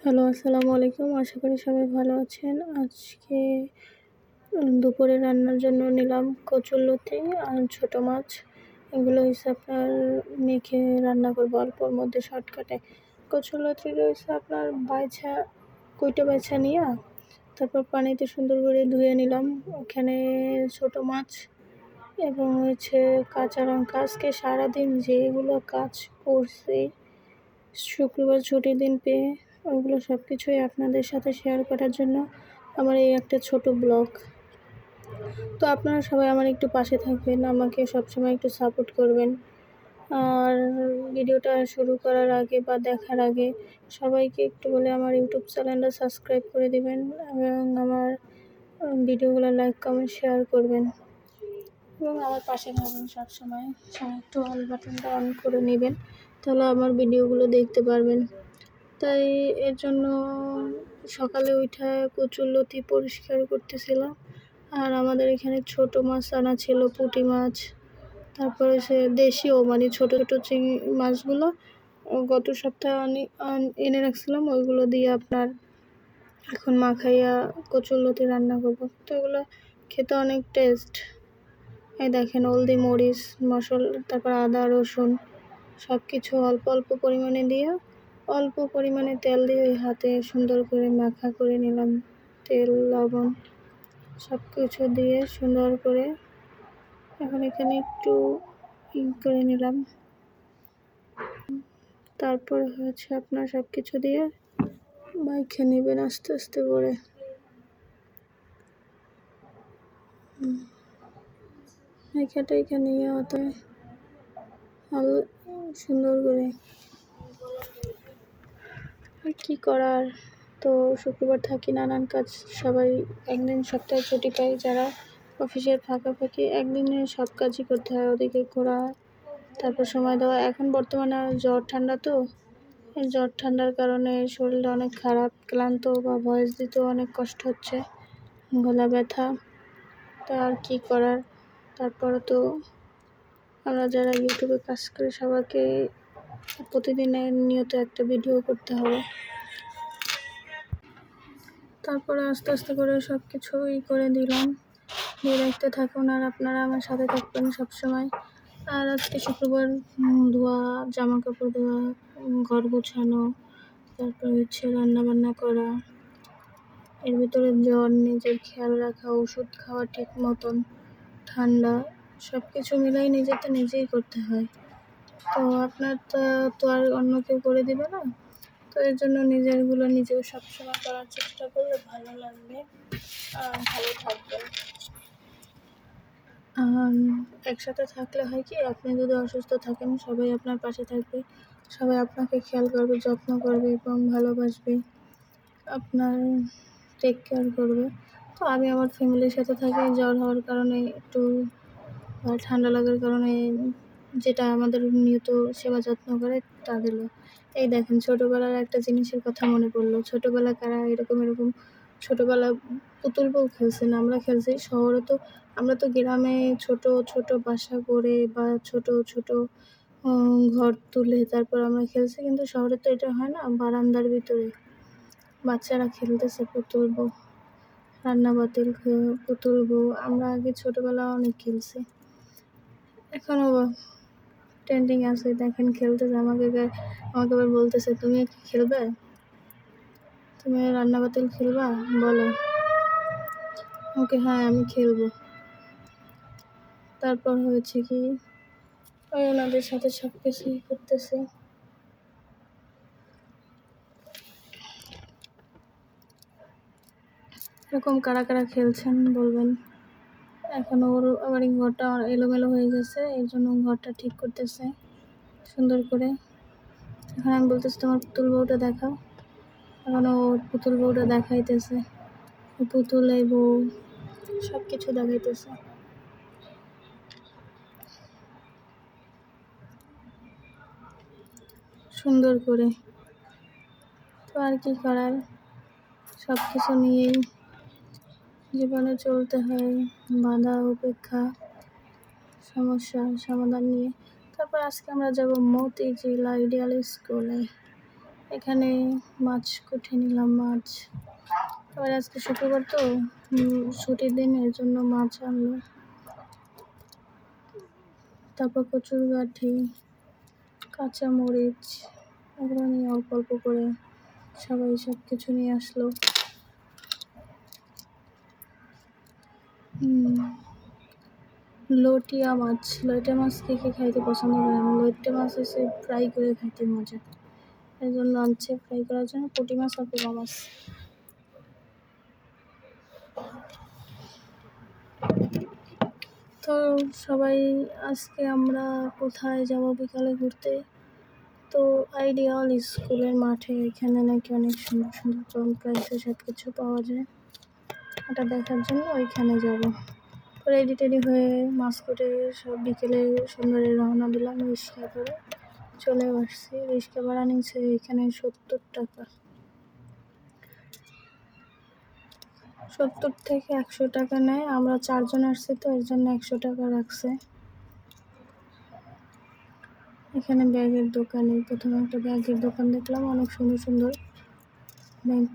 Hello, আসসালামু আলাইকুম। আশা করি সবাই ভালো আছেন। আজকে দুপুরে রান্নার জন্য নিলাম কচুরলতি আর ছোটো মাছ। এগুলো হচ্ছে আপনার মেখে রান্না করবো অল্পর মধ্যে শর্টকাটে। কচুরলতিটা হচ্ছে আপনার কুইটা বাইছা নিয়া তারপর পানিতে সুন্দর করে ধুয়ে নিলাম। ওখানে ছোটো মাছ এবং হচ্ছে কাঁচা লঙ্কা। আজকে সারাদিন যেগুলো কাজ করছি, শুক্রবার ছুটির দিন পেয়ে ওগুলো সব কিছুই আপনাদের সাথে শেয়ার করার জন্য আমার এই একটা ছোট ব্লগ। তো আপনারা সবাই আমার একটু পাশে থাকবেন, আমাকে সবসময় একটু সাপোর্ট করবেন। আর ভিডিওটা শুরু করার আগে বা দেখার আগে সবাইকে একটু বলে আমার ইউটিউব চ্যানেলটা সাবস্ক্রাইব করে দিবেন এবং আমার ভিডিওগুলো লাইক কমেন্ট শেয়ার করবেন এবং আমার পাশে থাকবেন সবসময়। একটু অল বাটনটা অন করে নেবেন, তাহলে আমার ভিডিওগুলো দেখতে পারবেন। তাই এর জন্য সকালে উঠে কচুরলতি পরিষ্কার করতেছিলাম। আর আমাদের এখানে ছোট মাছ আনা ছিল, পুঁটি মাছ। তারপরে সে দেশীয় মানে ছোটো ছোটো চিংড়ি মাছগুলো গত সপ্তাহে এনে রাখছিলাম। ওইগুলো দিয়ে আপনার এখন মাখাইয়া কচুরলতি রান্না করবো। তো এগুলো খেতে অনেক টেস্ট। এই দেখেন, হলদি, মরিচ, মশলা, তারপর আদা, রসুন সব কিছু অল্প অল্প পরিমাণে দিয়ে অল্প পরিমাণে তেল দিয়ে ওই হাতে সুন্দর করে মাখা করে নিলাম। তেল, লবণ সব কিছু দিয়ে সুন্দর করে এখন এখানে একটু করে নিলাম। তারপর হচ্ছে আপনার সব কিছু দিয়ে মাখে নেবেন আস্তে আস্তে করে। মাখাটা এখানে হতে ভালো সুন্দর করে। আর কী করার, তো শুক্রবার থাকি, নানান কাজ, সবাই একদিন সপ্তাহে ছুটি পাই, যারা অফিসের ফাঁকাফাঁকি একদিনে সব কাজই করতে হয়। ওদিকে ঘোরা, তারপর সময় দেওয়া। এখন বর্তমানে জ্বর ঠান্ডা, তো এই জ্বর ঠান্ডার কারণে শরীরটা অনেক খারাপ, ক্লান্ত বা ভয়েস দিতেও অনেক কষ্ট হচ্ছে, গলা ব্যথা। তা আর কী করার। তারপরে তো আমরা যারা ইউটিউবে কাজ করি সবাইকে প্রতিদিনের নিয়ত একটা ভিডিও করতে হবে। তারপরে আস্তে আস্তে করে সব কিছু করে দিলাম। দিয়ে দেখতে থাকুন আর আপনারা আমার সাথে থাকবেন সবসময়। আর আজকে শুক্রবার ধোয়া, জামা কাপড় ধোয়া, ঘর গোছানো, তারপর হচ্ছে রান্নাবান্না করা, এর ভিতরে জ্বর, নিজের খেয়াল রাখা, ওষুধ খাওয়া ঠিক মতন, ঠান্ডা, সব কিছু মিলাই নিজেরটা নিজেই করতে হয়। তো আপনার তো আর অন্য কেউ করে দেবে না। তো এর জন্য নিজেরগুলো নিজেও সবসময় করার চেষ্টা করলে ভালো লাগবে আর ভালো থাকবে। একসাথে থাকলে হয় কি, আপনি যদি অসুস্থ থাকেন সবাই আপনার পাশে থাকবে, সবাই আপনাকে খেয়াল করবে, যত্ন করবে এবং ভালোবাসবে, আপনার টেক কেয়ার করবে। তো আমি আমার ফ্যামিলির সাথে থাকি। জ্বর হওয়ার কারণে একটু ঠান্ডা লাগার কারণে যেটা আমাদের নিয়ত সেবা যত্ন করে তাদেরও। এই দেখেন, ছোটোবেলার একটা জিনিসের কথা মনে পড়লো। ছোটোবেলা কারা এরকম ছোটোবেলা পুতুল বউ খেলছেন? আমরা খেলছি। শহরে তো আমরা তো গ্রামে ছোট ছোট বাসা করে বা ছোট ছোট ঘর তুলে তারপর আমরা খেলছি, কিন্তু শহরে তো এটা হয় না। বারান্দার ভিতরে বাচ্চারা খেলতেছে পুতুল বউ, রান্না বাতিল, পুতুল বউ। আমরা আগে ছোটোবেলা অনেক খেলছি, এখনও ট্রেন্ডিং আছে। দেখেন খেলতেছে, আমাকে আবার বলতেছে, তুমি কি খেলবে? তুমি রান্না বাতিল খেলবা? বলো। ওকে, হ্যাঁ আমি খেলবো। তারপর হয়েছে কি, ওই ওনাদের সাথে সব কিছুই করতেছে। এরকম কারা কারা খেলছেন বলবেন। এখন ওর আবার ঘরটা এলোমেলো হয়ে গেছে, এর জন্য ঘরটা ঠিক করতেছে সুন্দর করে। এখন আমি বলতেছি, তোমার পুতুল বউটা দেখাও। এখন ওর পুতুল বউটা দেখাইতেছে, পুতুল এই বউ সব কিছু দেখাইতেছে সুন্দর করে। তো আর কি করার, সব কিছু নিয়েই জীবনে চলতে হয়, বাধা উপেক্ষা, সমস্যা সমাধান নিয়ে। তারপর আজকে আমরা যাব মতিঝিল আইডিয়াল স্কুলে। এখানে মাছ কুটে নিলাম। মাছ আবার আজকে শুক্রবার তো ছুটির দিন, এর জন্য মাছ আনলো। তারপর কচুর গাঠি, কাঁচামরিচ, এগুলো নিয়ে অল্প অল্প করে সবাই সব কিছু নিয়ে আসলো। লটিয়া মাছ কে কে খাইতে পছন্দ করে? আমি লইট্টা মাছ এসে ফ্রাই করে খাইতে মজা, এই জন্য আনছে ফ্রাই করার জন্য। পুঁটি মাছ আর পোনা মাছ। তো সবাই আজকে আমরা কোথায় যাব বিকালে ঘুরতে? তো আইডিয়াল স্কুলের মাঠে, এখানে নাকি অনেক সুন্দর সুন্দর কম প্রাইসে সব কিছু পাওয়া যায়, ওটা দেখার জন্য ওইখানে যাব। রেডি টেডি হয়ে মাস্কটে সব বিকেলে সুন্দরে রওনা দিলাম। রিক্সা করে চলে আসছি। রিক্সা ভাড়া নিচ্ছে এখানে 70 টাকা, 70 থেকে 100 টাকা নেয়। আমরা 4 জন আসছি তো এর জন্য 100 টাকা রাখছে। এখানে ব্যাগের দোকানে প্রথমে একটা ব্যাগের দোকান দেখলাম, অনেক সুন্দর সুন্দর ব্যাগ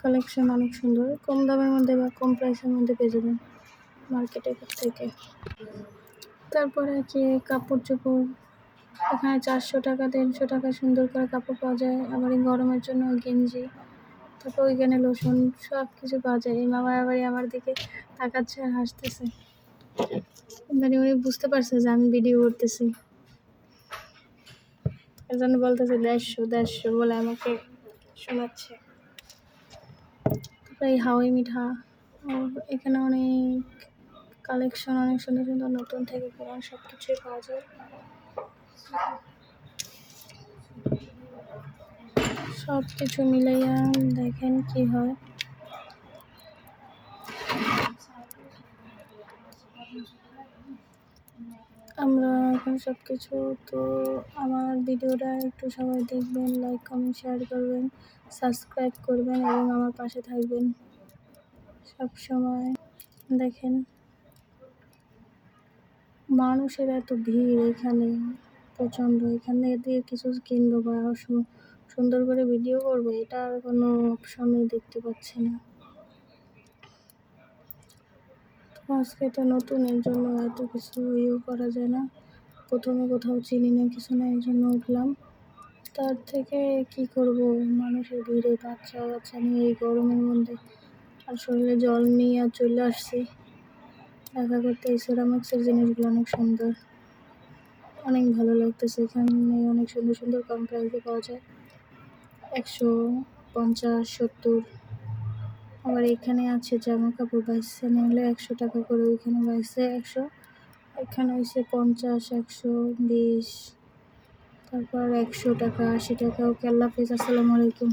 কালেকশন, অনেক সুন্দর, কম দামের মধ্যে বা কম প্রাইসের মধ্যে পেয়ে যাবেন মার্কেটের থেকে। তারপরে কি কাপড় চোপড়, এখানে 400 টাকা 300 টাকা সুন্দর করে কাপড় পাওয়া যায়। আবার এই গরমের জন্য গেঞ্জি, তারপর ওইখানে লোশন, সব কিছু পাওয়া যায়। এই মামা আবার আমার দিকে তাকাচ্ছে আর হাসতেছে, মানে উনি বুঝতে পারছে যে আমি ভিডিও করতেছি, এর জন্য বলতেছে 150 বলে আমাকে শোনাচ্ছে। তারপরে এই হাওয়াই মিঠা, এখানে অনেক কালেকশন, অনেক সুন্দর সুন্দর নতুন থেকে পুরান সব কিছুই পাওয়া যায়। সব কিছু মিলাইয়া দেখেন কি হয়। আমরা এখন সব কিছু, তো আমার ভিডিওটা একটু সবাই দেখবেন, লাইক কমেন্ট শেয়ার করবেন, সাবস্ক্রাইব করবেন এবং আমার পাশে থাকবেন সব সময়। দেখেন মানুষের এত ভিড় এখানে প্রচণ্ড, এখানে দিয়ে কিছু কিনবো বা সুন্দর করে ভিডিও করবো, এটা আর কোনো অপশনই দেখতে পাচ্ছি না। আজকে তো নতুন, এর জন্য এত কিছু করা যায় না। প্রথমে কোথাও চিনি না, কিছু না, এই জন্য উঠলাম। তার থেকে কি করব, মানুষের ভিড়ে বাচ্চা কাচ্চা নিয়ে এই গরমের মধ্যে আর শরীরে জল নিয়ে আর চলে আসছি দেখা করতে। এই সেরামিক্সের জিনিসগুলো অনেক সুন্দর, অনেক ভালো লাগতেছে। এখানে অনেক সুন্দর সুন্দর কম প্রাইসে পাওয়া যায়, 150, 70। আবার এখানে আছে জামা কাপড় বাইশে নিলে 100 টাকা করে, ওইখানে বাইশে 100, এখানে হয়েছে 50, 120, তারপর 100 টাকা, 80 টাকা। ওকে, আল্লাহ হাফেজ, আসসালামু আলাইকুম।